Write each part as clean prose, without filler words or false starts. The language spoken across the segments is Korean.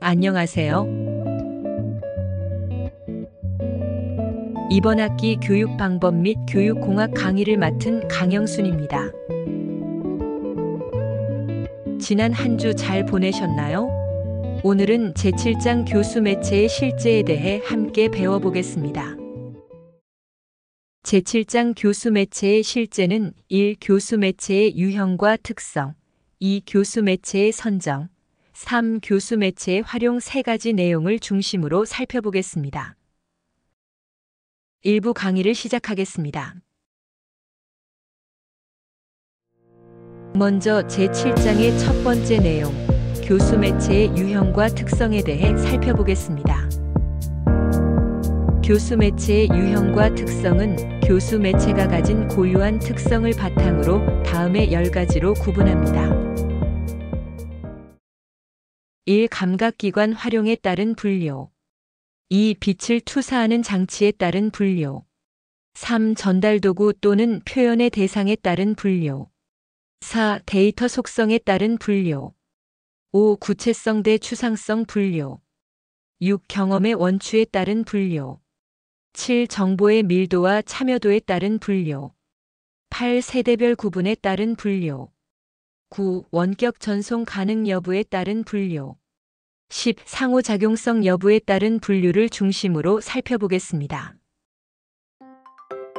안녕하세요. 이번 학기 교육 방법 및 교육공학 강의를 맡은 강영순입니다. 지난 한 주 잘 보내셨나요? 오늘은 제7장 교수 매체의 실제에 대해 함께 배워보겠습니다. 제7장 교수 매체의 실제는 1. 교수 매체의 유형과 특성, 2. 교수 매체의 선정, 3. 교수 매체의 활용 3가지 내용을 중심으로 살펴보겠습니다. 일부 강의를 시작하겠습니다. 먼저 제7장의 첫 번째 내용, 교수 매체의 유형과 특성에 대해 살펴보겠습니다. 교수 매체의 유형과 특성은 교수 매체가 가진 고유한 특성을 바탕으로 다음의 10가지로 구분합니다. 1. 감각기관 활용에 따른 분류. 2. 빛을 투사하는 장치에 따른 분류. 3. 전달도구 또는 표현의 대상에 따른 분류. 4. 데이터 속성에 따른 분류. 5. 구체성 대 추상성 분류. 6. 경험의 원추에 따른 분류. 7. 정보의 밀도와 참여도에 따른 분류. 8. 세대별 구분에 따른 분류. 9. 원격 전송 가능 여부에 따른 분류. 10. 상호작용성 여부에 따른 분류를 중심으로 살펴보겠습니다.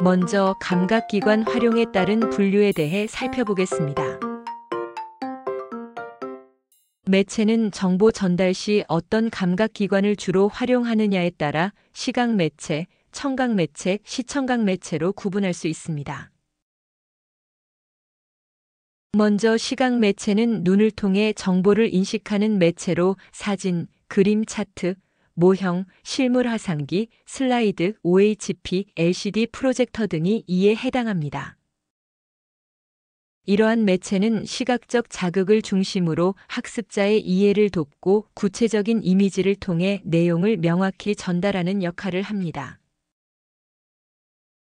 먼저 감각기관 활용에 따른 분류에 대해 살펴보겠습니다. 매체는 정보 전달 시 어떤 감각기관을 주로 활용하느냐에 따라 시각매체, 청각매체, 시청각매체로 구분할 수 있습니다. 먼저 시각매체는 눈을 통해 정보를 인식하는 매체로 사진, 그림 차트, 모형, 실물 화상기, 슬라이드, OHP, LCD 프로젝터 등이 이에 해당합니다. 이러한 매체는 시각적 자극을 중심으로 학습자의 이해를 돕고 구체적인 이미지를 통해 내용을 명확히 전달하는 역할을 합니다.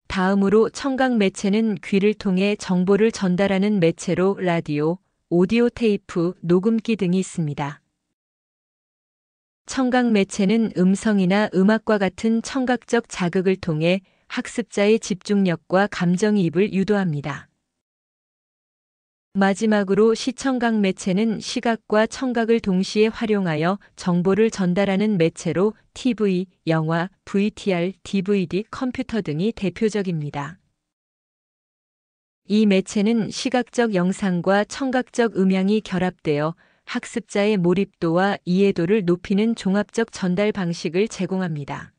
다음으로 청각 매체는 귀를 통해 정보를 전달하는 매체로 라디오, 오디오 테이프, 녹음기 등이 있습니다. 청각 매체는 음성이나 음악과 같은 청각적 자극을 통해 학습자의 집중력과 감정이입을 유도합니다. 마지막으로 시청각 매체는 시각과 청각을 동시에 활용하여 정보를 전달하는 매체로 TV, 영화, VTR, DVD, 컴퓨터 등이 대표적입니다. 이 매체는 시각적 영상과 청각적 음향이 결합되어 학습자의 몰입도와 이해도를 높이는 종합적 전달 방식을 제공합니다.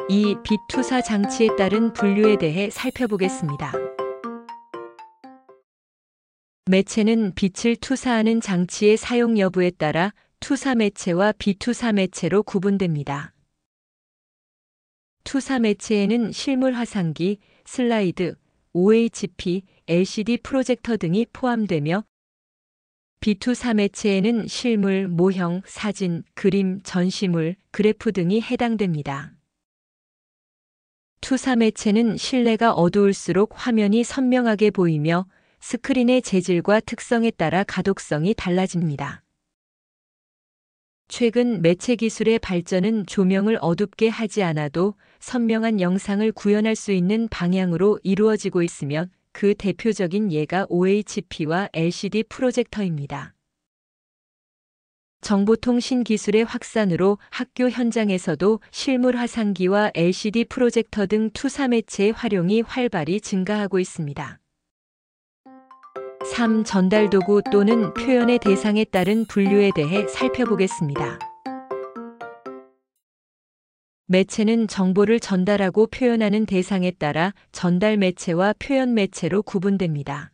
이 빛 투사 장치에 따른 분류에 대해 살펴보겠습니다. 매체는 빛을 투사하는 장치의 사용 여부에 따라 투사 매체와 비투사 매체로 구분됩니다. 투사 매체에는 실물 화상기, 슬라이드, OHP, LCD 프로젝터 등이 포함되며 비투사 매체에는 실물, 모형, 사진, 그림, 전시물, 그래프 등이 해당됩니다. 투사 매체는 실내가 어두울수록 화면이 선명하게 보이며 스크린의 재질과 특성에 따라 가독성이 달라집니다. 최근 매체 기술의 발전은 조명을 어둡게 하지 않아도 선명한 영상을 구현할 수 있는 방향으로 이루어지고 있으며 그 대표적인 예가 OHP와 LCD 프로젝터입니다. 정보통신 기술의 확산으로 학교 현장에서도 실물 화상기와 LCD 프로젝터 등 투사 매체의 활용이 활발히 증가하고 있습니다. 3. 전달도구 또는 표현의 대상에 따른 분류에 대해 살펴보겠습니다. 매체는 정보를 전달하고 표현하는 대상에 따라 전달 매체와 표현 매체로 구분됩니다.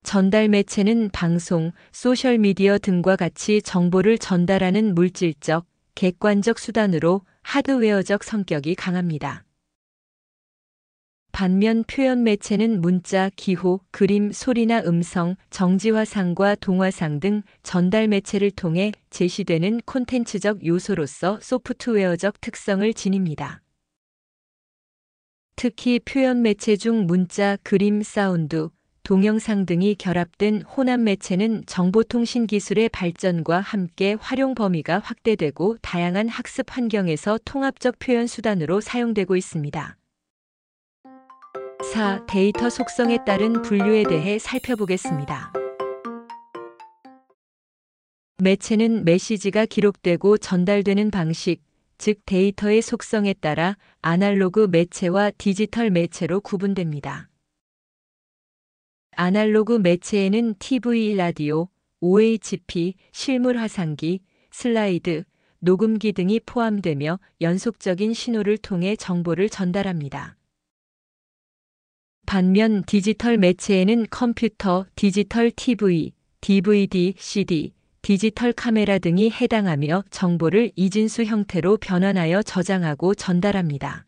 전달 매체는 방송, 소셜미디어 등과 같이 정보를 전달하는 물질적, 객관적 수단으로 하드웨어적 성격이 강합니다. 반면 표현 매체는 문자, 기호, 그림, 소리나 음성, 정지화상과 동화상 등 전달 매체를 통해 제시되는 콘텐츠적 요소로서 소프트웨어적 특성을 지닙니다. 특히 표현 매체 중 문자, 그림, 사운드, 동영상 등이 결합된 혼합 매체는 정보통신 기술의 발전과 함께 활용 범위가 확대되고 다양한 학습 환경에서 통합적 표현 수단으로 사용되고 있습니다. 4. 데이터 속성에 따른 분류에 대해 살펴보겠습니다. 매체는 메시지가 기록되고 전달되는 방식, 즉 데이터의 속성에 따라 아날로그 매체와 디지털 매체로 구분됩니다. 아날로그 매체에는 TV, 라디오, OHP, 실물 화상기, 슬라이드, 녹음기 등이 포함되며 연속적인 신호를 통해 정보를 전달합니다. 반면 디지털 매체에는 컴퓨터, 디지털 TV, DVD, CD, 디지털 카메라 등이 해당하며 정보를 이진수 형태로 변환하여 저장하고 전달합니다.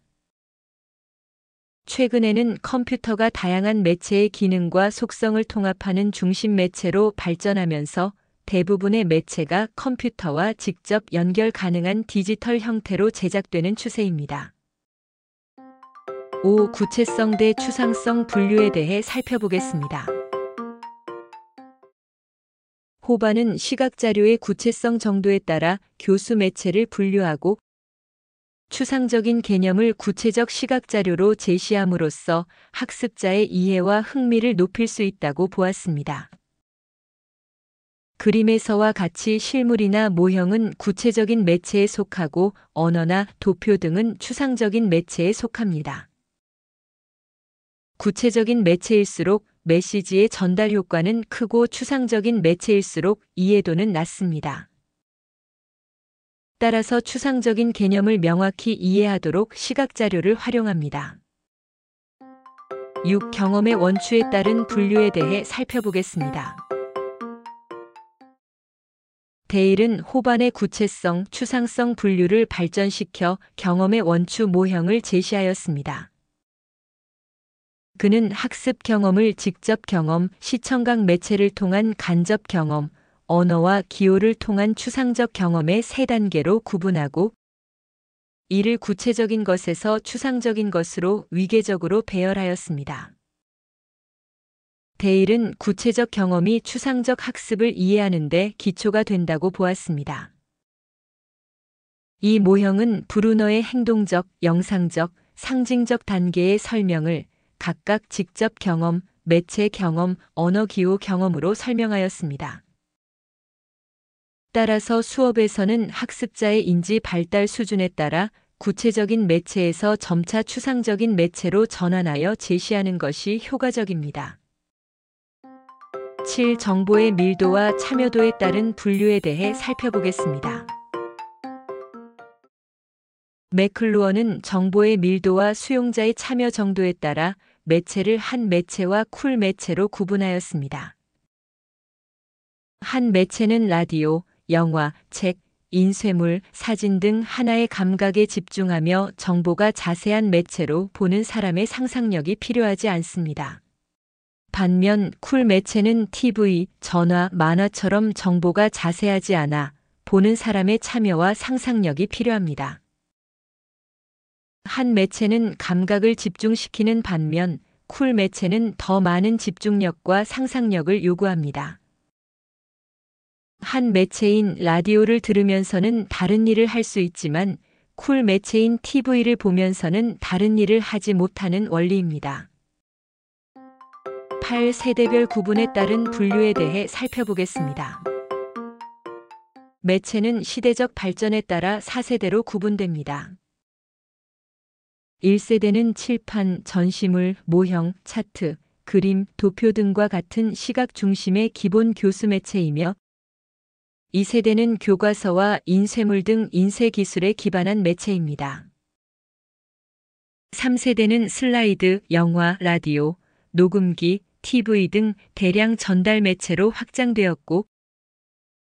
최근에는 컴퓨터가 다양한 매체의 기능과 속성을 통합하는 중심 매체로 발전하면서 대부분의 매체가 컴퓨터와 직접 연결 가능한 디지털 형태로 제작되는 추세입니다. 5. 구체성 대 추상성 분류에 대해 살펴보겠습니다. 호반은 시각자료의 구체성 정도에 따라 교수 매체를 분류하고 추상적인 개념을 구체적 시각자료로 제시함으로써 학습자의 이해와 흥미를 높일 수 있다고 보았습니다. 그림에서와 같이 실물이나 모형은 구체적인 매체에 속하고 언어나 도표 등은 추상적인 매체에 속합니다. 구체적인 매체일수록 메시지의 전달 효과는 크고 추상적인 매체일수록 이해도는 낮습니다. 따라서 추상적인 개념을 명확히 이해하도록 시각자료를 활용합니다. 6. 경험의 원추에 따른 분류에 대해 살펴보겠습니다. 데일은 호반의 구체성, 추상성 분류를 발전시켜 경험의 원추 모형을 제시하였습니다. 그는 학습 경험을 직접 경험, 시청각 매체를 통한 간접 경험, 언어와 기호를 통한 추상적 경험의 세 단계로 구분하고 이를 구체적인 것에서 추상적인 것으로 위계적으로 배열하였습니다. 데일은 구체적 경험이 추상적 학습을 이해하는 데 기초가 된다고 보았습니다. 이 모형은 브루너의 행동적, 영상적, 상징적 단계의 설명을 각각 직접 경험, 매체 경험, 언어 기호 경험으로 설명하였습니다. 따라서 수업에서는 학습자의 인지 발달 수준에 따라 구체적인 매체에서 점차 추상적인 매체로 전환하여 제시하는 것이 효과적입니다. 7. 정보의 밀도와 참여도에 따른 분류에 대해 살펴보겠습니다. 매클루어는 정보의 밀도와 수용자의 참여 정도에 따라 매체를 한 매체와 쿨 매체로 구분하였습니다. 한 매체는 라디오, 영화, 책, 인쇄물, 사진 등 하나의 감각에 집중하며 정보가 자세한 매체로 보는 사람의 상상력이 필요하지 않습니다. 반면 쿨 매체는 TV, 전화, 만화처럼 정보가 자세하지 않아 보는 사람의 참여와 상상력이 필요합니다. 한 매체는 감각을 집중시키는 반면 쿨 매체는 더 많은 집중력과 상상력을 요구합니다. 한 매체인 라디오를 들으면서는 다른 일을 할 수 있지만 쿨 매체인 TV를 보면서는 다른 일을 하지 못하는 원리입니다. 8. 세대별 구분에 따른 분류에 대해 살펴보겠습니다. 매체는 시대적 발전에 따라 4세대로 구분됩니다. 1세대는 칠판, 전시물, 모형, 차트, 그림, 도표 등과 같은 시각 중심의 기본 교수 매체이며 2세대는 교과서와 인쇄물 등 인쇄 기술에 기반한 매체입니다. 3세대는 슬라이드, 영화, 라디오, 녹음기, TV 등 대량 전달 매체로 확장되었고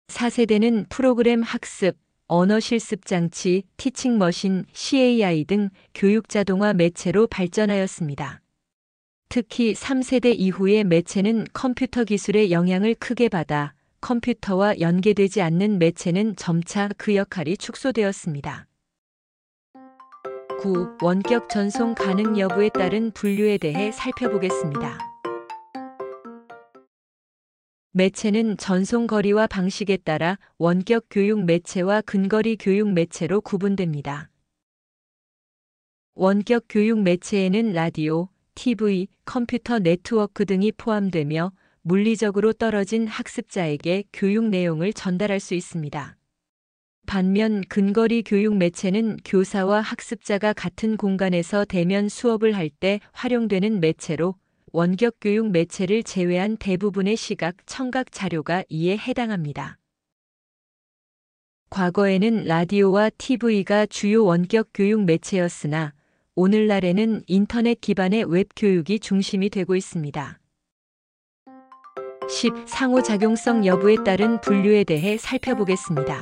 4세대는 프로그램 학습, 언어 실습 장치, 티칭 머신, CAI 등 교육 자동화 매체로 발전하였습니다. 특히 3세대 이후의 매체는 컴퓨터 기술의 영향을 크게 받아 컴퓨터와 연계되지 않는 매체는 점차 그 역할이 축소되었습니다. 9. 원격 전송 가능 여부에 따른 분류에 대해 살펴보겠습니다. 매체는 전송 거리와 방식에 따라 원격 교육 매체와 근거리 교육 매체로 구분됩니다. 원격 교육 매체에는 라디오, TV, 컴퓨터 네트워크 등이 포함되며 물리적으로 떨어진 학습자에게 교육 내용을 전달할 수 있습니다. 반면 근거리 교육 매체는 교사와 학습자가 같은 공간에서 대면 수업을 할 때 활용되는 매체로 원격 교육 매체를 제외한 대부분의 시각, 청각 자료가 이에 해당합니다. 과거에는 라디오와 TV가 주요 원격 교육 매체였으나 오늘날에는 인터넷 기반의 웹 교육이 중심이 되고 있습니다. 10. 상호작용성 여부에 따른 분류에 대해 살펴보겠습니다.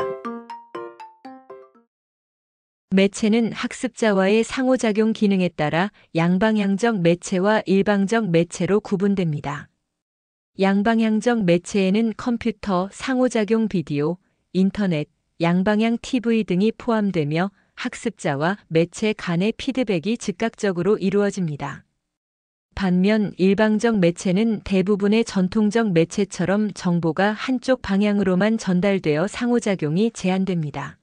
매체는 학습자와의 상호작용 기능에 따라 양방향적 매체와 일방적 매체로 구분됩니다. 양방향적 매체에는 컴퓨터, 상호작용 비디오, 인터넷, 양방향 TV 등이 포함되며 학습자와 매체 간의 피드백이 즉각적으로 이루어집니다. 반면 일방적 매체는 대부분의 전통적 매체처럼 정보가 한쪽 방향으로만 전달되어 상호작용이 제한됩니다.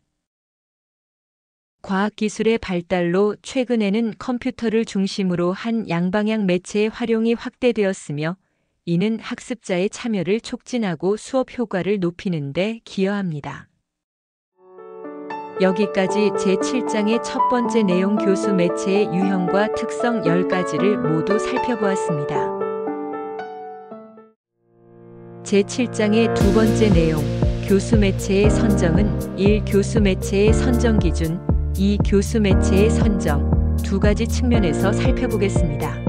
과학기술의 발달로 최근에는 컴퓨터를 중심으로 한 양방향 매체의 활용이 확대되었으며 이는 학습자의 참여를 촉진하고 수업 효과를 높이는 데 기여합니다. 여기까지 제7장의 첫 번째 내용 교수 매체의 유형과 특성 10가지를 모두 살펴보았습니다. 제7장의 두 번째 내용 교수 매체의 선정은 1. 교수 매체의 선정 기준 2. 교수 매체의 선정 두 가지 측면에서 살펴보겠습니다.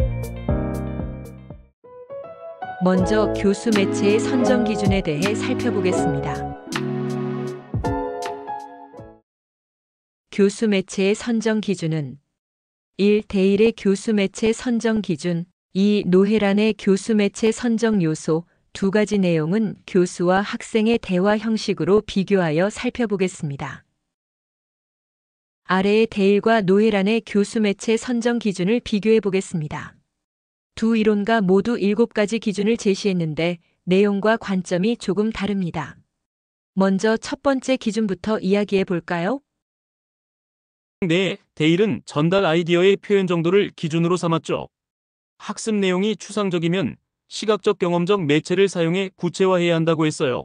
먼저 교수 매체의 선정 기준에 대해 살펴보겠습니다. 교수 매체의 선정 기준은 1. 대일의 교수 매체 선정 기준 2. 노혜란의 교수 매체 선정 요소 두 가지 내용은 교수와 학생의 대화 형식으로 비교하여 살펴보겠습니다. 아래의 대일과 노혜란의 교수 매체 선정 기준을 비교해 보겠습니다. 두 이론가 모두 7가지 기준을 제시했는데 내용과 관점이 조금 다릅니다. 먼저 첫 번째 기준부터 이야기해 볼까요? 네, 대일은 전달 아이디어의 표현 정도를 기준으로 삼았죠. 학습 내용이 추상적이면 시각적 경험적 매체를 사용해 구체화해야 한다고 했어요.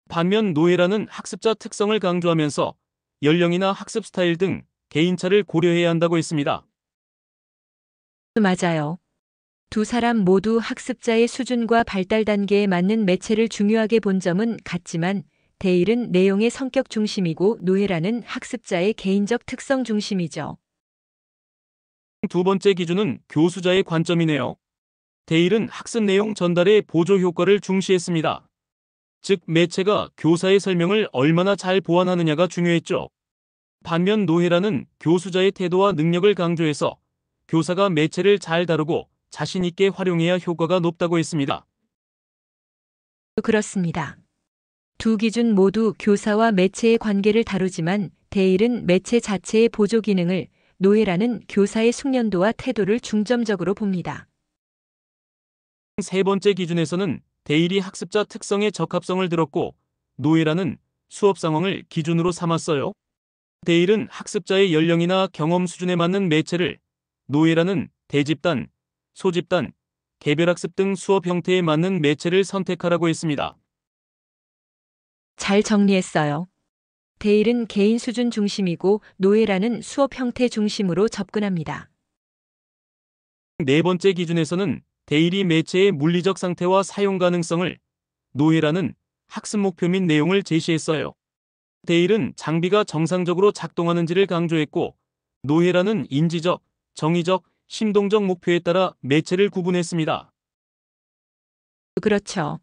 반면 노혜란은 학습자 특성을 강조하면서 연령이나 학습 스타일 등 개인차를 고려해야 한다고 했습니다. 맞아요. 두 사람 모두 학습자의 수준과 발달 단계에 맞는 매체를 중요하게 본 점은 같지만 대일은 내용의 성격 중심이고 노혜란은 학습자의 개인적 특성 중심이죠. 두 번째 기준은 교수자의 관점이네요. 대일은 학습 내용 전달의 보조 효과를 중시했습니다. 즉, 매체가 교사의 설명을 얼마나 잘 보완하느냐가 중요했죠. 반면 노혜란은 교수자의 태도와 능력을 강조해서 교사가 매체를 잘 다루고 자신 있게 활용해야 효과가 높다고 했습니다. 그렇습니다. 두 기준 모두 교사와 매체의 관계를 다루지만 대일은 매체 자체의 보조 기능을, 노혜란은 교사의 숙련도와 태도를 중점적으로 봅니다. 세 번째 기준에서는 대일이 학습자 특성의 적합성을 들었고 노혜란은 수업 상황을 기준으로 삼았어요. 대일은 학습자의 연령이나 경험 수준에 맞는 매체를, 노혜란은 대집단, 소집단, 개별학습 등 수업 형태에 맞는 매체를 선택하라고 했습니다. 잘 정리했어요. 대일은 개인 수준 중심이고 노혜란은 수업 형태 중심으로 접근합니다. 네 번째 기준에서는 대일이 매체의 물리적 상태와 사용 가능성을, 노혜란은 학습 목표 및 내용을 제시했어요. 대일은 장비가 정상적으로 작동하는지를 강조했고 노혜란은 인지적, 정의적, 심동적 목표에 따라 매체를 구분했습니다. 그렇죠.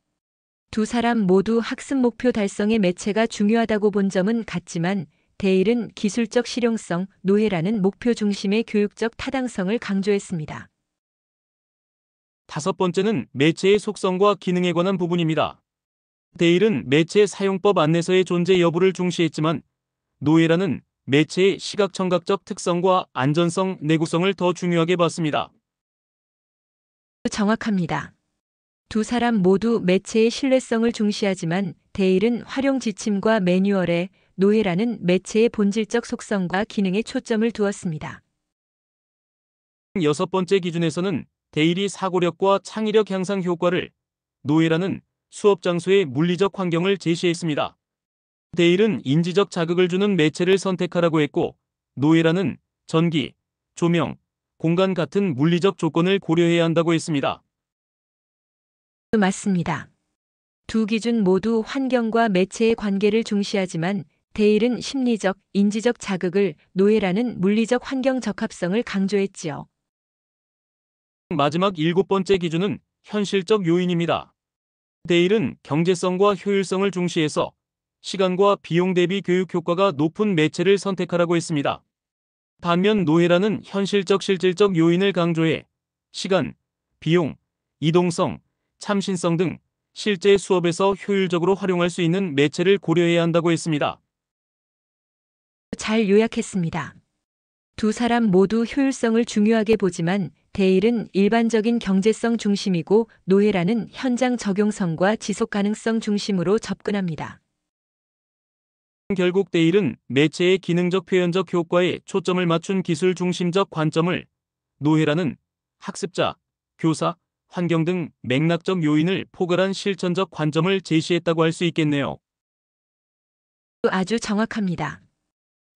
두 사람 모두 학습 목표 달성의 매체가 중요하다고 본 점은 같지만 대일은 기술적 실용성, 노혜란은 목표 중심의 교육적 타당성을 강조했습니다. 다섯 번째는 매체의 속성과 기능에 관한 부분입니다. 대일은 매체 사용법 안내서의 존재 여부를 중시했지만 노혜란은 매체의 시각청각적 특성과 안전성, 내구성을 더 중요하게 봤습니다. 정확합니다. 두 사람 모두 매체의 신뢰성을 중시하지만 데일은 활용 지침과 매뉴얼에, 노헤라는 매체의 본질적 속성과 기능에 초점을 두었습니다. 여섯 번째 기준에서는 데일이 사고력과 창의력 향상 효과를, 노헤라는 수업 장소의 물리적 환경을 제시했습니다. 데일은 인지적 자극을 주는 매체를 선택하라고 했고, 노헤라는 전기, 조명, 공간 같은 물리적 조건을 고려해야 한다고 했습니다. 맞습니다. 두 기준 모두 환경과 매체의 관계를 중시하지만 데일은 심리적, 인지적 자극을, 노헤라는 물리적 환경 적합성을 강조했지요. 마지막 일곱 번째 기준은 현실적 요인입니다. 데일은 경제성과 효율성을 중시해서 시간과 비용 대비 교육 효과가 높은 매체를 선택하라고 했습니다. 반면 노헤라는 현실적 실질적 요인을 강조해 시간, 비용, 이동성, 참신성 등 실제 수업에서 효율적으로 활용할 수 있는 매체를 고려해야 한다고 했습니다. 잘 요약했습니다. 두 사람 모두 효율성을 중요하게 보지만 데일은 일반적인 경제성 중심이고 노헤라는 현장 적용성과 지속 가능성 중심으로 접근합니다. 결국 데일은 매체의 기능적 표현적 효과에 초점을 맞춘 기술 중심적 관점을, 노헤라는 학습자, 교사, 환경 등 맥락적 요인을 포괄한 실천적 관점을 제시했다고 할 수 있겠네요. 아주 정확합니다.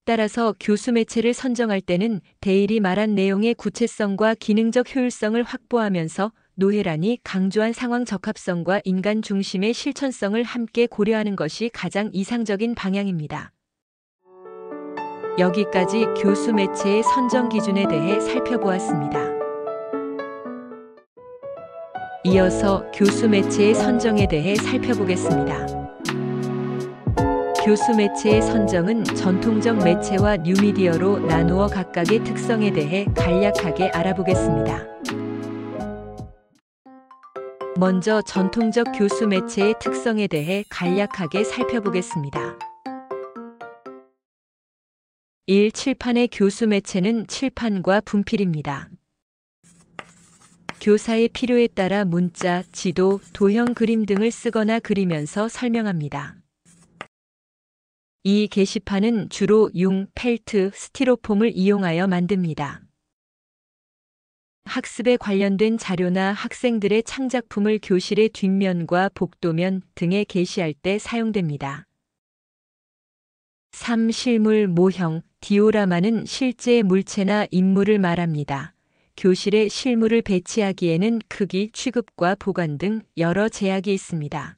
따라서 교수 매체를 선정할 때는 데일이 말한 내용의 구체성과 기능적 효율성을 확보하면서 노헤란이 강조한 상황 적합성과 인간 중심의 실천성을 함께 고려하는 것이 가장 이상적인 방향입니다. 여기까지 교수 매체의 선정 기준에 대해 살펴보았습니다. 이어서 교수 매체의 선정에 대해 살펴보겠습니다. 교수 매체의 선정은 전통적 매체와 뉴미디어로 나누어 각각의 특성에 대해 간략하게 알아보겠습니다. 먼저 전통적 교수 매체의 특성에 대해 간략하게 살펴보겠습니다. 1. 칠판의 교수 매체는 칠판과 분필입니다. 교사의 필요에 따라 문자, 지도, 도형 그림 등을 쓰거나 그리면서 설명합니다. 이 게시판은 주로 융, 펠트, 스티로폼을 이용하여 만듭니다. 학습에 관련된 자료나 학생들의 창작품을 교실의 뒷면과 복도면 등에 게시할 때 사용됩니다. 3. 실물, 모형, 디오라마는 실제 물체나 인물을 말합니다. 교실에 실물을 배치하기에는 크기, 취급과 보관 등 여러 제약이 있습니다.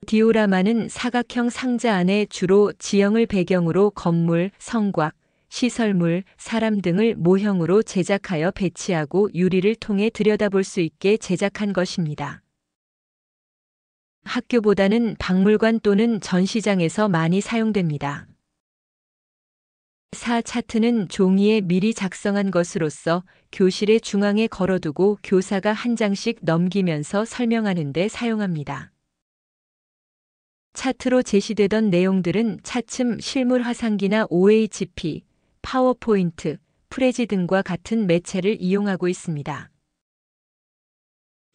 디오라마는 사각형 상자 안에 주로 지형을 배경으로 건물, 성곽, 시설물, 사람 등을 모형으로 제작하여 배치하고 유리를 통해 들여다볼 수 있게 제작한 것입니다. 학교보다는 박물관 또는 전시장에서 많이 사용됩니다. 4. 차트는 종이에 미리 작성한 것으로서 교실의 중앙에 걸어두고 교사가 한 장씩 넘기면서 설명하는 데 사용합니다. 차트로 제시되던 내용들은 차츰 실물 화상기나 OHP, 파워포인트, 프레지 등과 같은 매체를 이용하고 있습니다.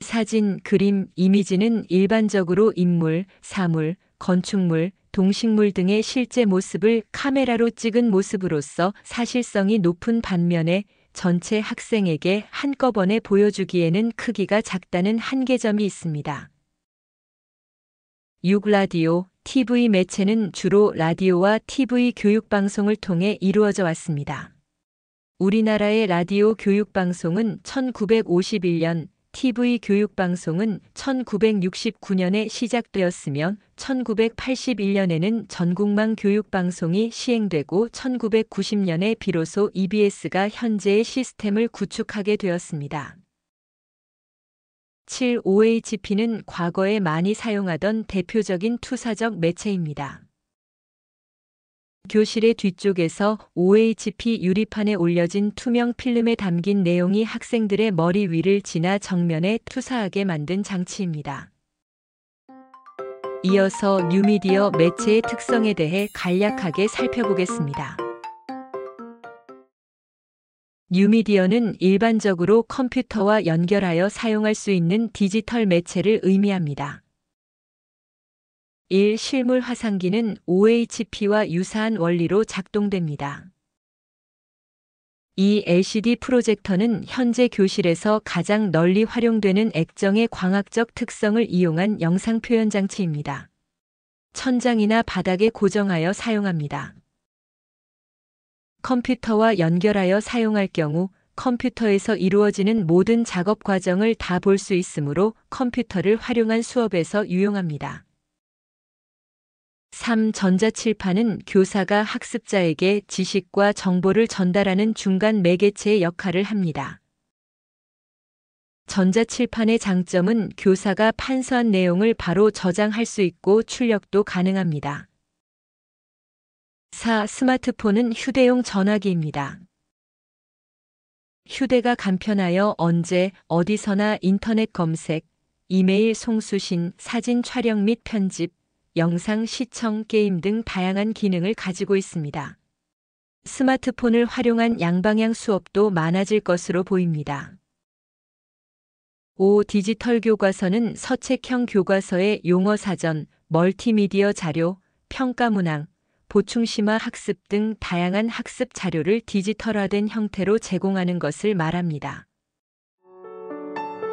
사진, 그림, 이미지는 일반적으로 인물, 사물, 건축물, 동식물 등의 실제 모습을 카메라로 찍은 모습으로서 사실성이 높은 반면에 전체 학생에게 한꺼번에 보여주기에는 크기가 작다는 한계점이 있습니다. 6. 라디오, TV 매체는 주로 라디오와 TV 교육방송을 통해 이루어져 왔습니다. 우리나라의 라디오 교육방송은 1951년, TV 교육방송은 1969년에 시작되었으며 1981년에는 전국망 교육방송이 시행되고 1990년에 비로소 EBS가 현재의 시스템을 구축하게 되었습니다. 7. OHP는 과거에 많이 사용하던 대표적인 투사적 매체입니다. 교실의 뒤쪽에서 OHP 유리판에 올려진 투명 필름에 담긴 내용이 학생들의 머리 위를 지나 정면에 투사하게 만든 장치입니다. 이어서 뉴미디어 매체의 특성에 대해 간략하게 살펴보겠습니다. 뉴미디어는 일반적으로 컴퓨터와 연결하여 사용할 수 있는 디지털 매체를 의미합니다. 1. 실물 화상기는 OHP와 유사한 원리로 작동됩니다. 2. LCD 프로젝터는 현재 교실에서 가장 널리 활용되는 액정의 광학적 특성을 이용한 영상 표현 장치입니다. 천장이나 바닥에 고정하여 사용합니다. 컴퓨터와 연결하여 사용할 경우 컴퓨터에서 이루어지는 모든 작업 과정을 다 볼 수 있으므로 컴퓨터를 활용한 수업에서 유용합니다. 3. 전자칠판은 교사가 학습자에게 지식과 정보를 전달하는 중간 매개체의 역할을 합니다. 전자칠판의 장점은 교사가 판서한 내용을 바로 저장할 수 있고 출력도 가능합니다. 4. 스마트폰은 휴대용 전화기입니다. 휴대가 간편하여 언제, 어디서나 인터넷 검색, 이메일 송수신, 사진 촬영 및 편집, 영상 시청, 게임 등 다양한 기능을 가지고 있습니다. 스마트폰을 활용한 양방향 수업도 많아질 것으로 보입니다. 5. 디지털 교과서는 서책형 교과서의 용어 사전, 멀티미디어 자료, 평가 문항, 보충심화 학습 등 다양한 학습 자료를 디지털화된 형태로 제공하는 것을 말합니다.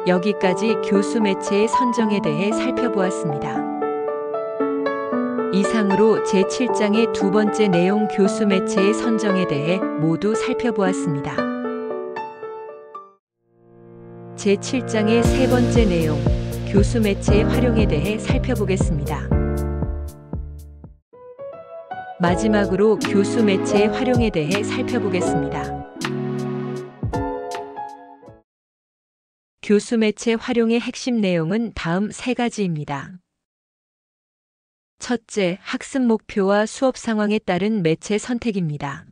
여기까지 교수 매체의 선정에 대해 살펴보았습니다. 이상으로 제7장의 두 번째 내용 교수 매체의 선정에 대해 모두 살펴보았습니다. 제7장의 세 번째 내용 교수 매체의 활용에 대해 살펴보겠습니다. 마지막으로 교수 매체의 활용에 대해 살펴보겠습니다. 교수 매체 활용의 핵심 내용은 다음 세 가지입니다. 첫째, 학습 목표와 수업 상황에 따른 매체 선택입니다.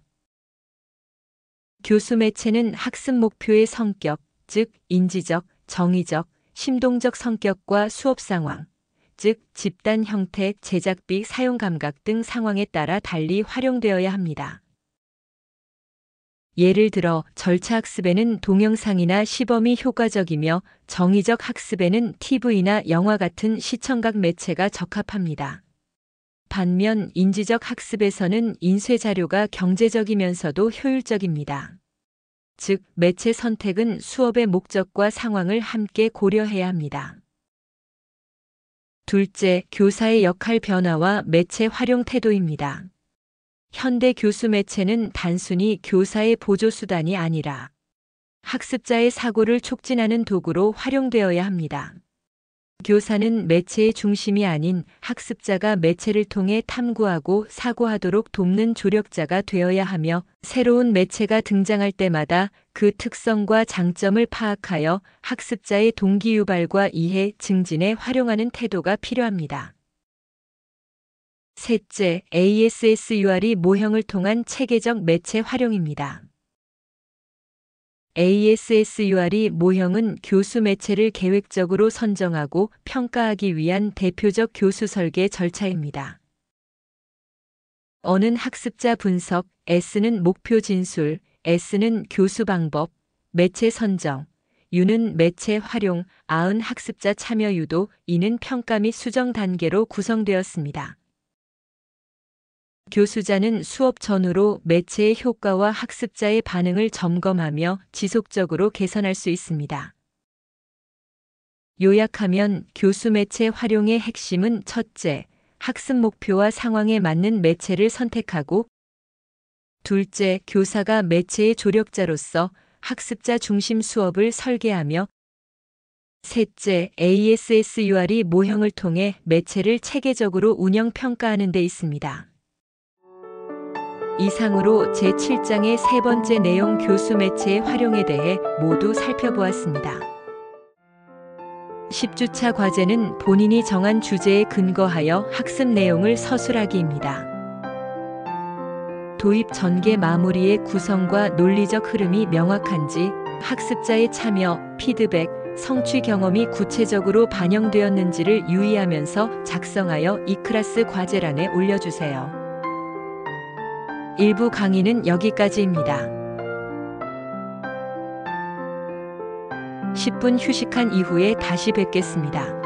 교수 매체는 학습 목표의 성격, 즉 인지적, 정의적, 심동적 성격과 수업 상황, 즉 집단 형태, 제작비, 사용 감각 등 상황에 따라 달리 활용되어야 합니다. 예를 들어 절차 학습에는 동영상이나 시범이 효과적이며 정의적 학습에는 TV나 영화 같은 시청각 매체가 적합합니다. 반면 인지적 학습에서는 인쇄 자료가 경제적이면서도 효율적입니다. 즉, 매체 선택은 수업의 목적과 상황을 함께 고려해야 합니다. 둘째, 교사의 역할 변화와 매체 활용 태도입니다. 현대 교수 매체는 단순히 교사의 보조수단이 아니라 학습자의 사고를 촉진하는 도구로 활용되어야 합니다. 교사는 매체의 중심이 아닌 학습자가 매체를 통해 탐구하고 사고하도록 돕는 조력자가 되어야 하며 새로운 매체가 등장할 때마다 그 특성과 장점을 파악하여 학습자의 동기 유발과 이해, 증진에 활용하는 태도가 필요합니다. 셋째, ASSUR이 모형을 통한 체계적 매체 활용입니다. ASSUR이 모형은 교수 매체를 계획적으로 선정하고 평가하기 위한 대표적 교수 설계 절차입니다. O는 학습자 분석, S는 목표 진술, S는 교수 방법, 매체 선정, U는 매체 활용, A은 학습자 참여 유도, E는 평가 및 수정 단계로 구성되었습니다. 교수자는 수업 전후로 매체의 효과와 학습자의 반응을 점검하며 지속적으로 개선할 수 있습니다. 요약하면 교수 매체 활용의 핵심은 첫째, 학습 목표와 상황에 맞는 매체를 선택하고 둘째, 교사가 매체의 조력자로서 학습자 중심 수업을 설계하며 셋째, ASSUR이 모형을 통해 매체를 체계적으로 운영 평가하는 데 있습니다. 이상으로 제7장의 세 번째 내용 교수 매체의 활용에 대해 모두 살펴보았습니다. 10주차 과제는 본인이 정한 주제에 근거하여 학습 내용을 서술하기입니다. 도입 전개 마무리의 구성과 논리적 흐름이 명확한지, 학습자의 참여, 피드백, 성취 경험이 구체적으로 반영되었는지를 유의하면서 작성하여 이클래스 과제란에 올려주세요. 일부 강의는 여기까지입니다. 10분 휴식한 이후에 다시 뵙겠습니다.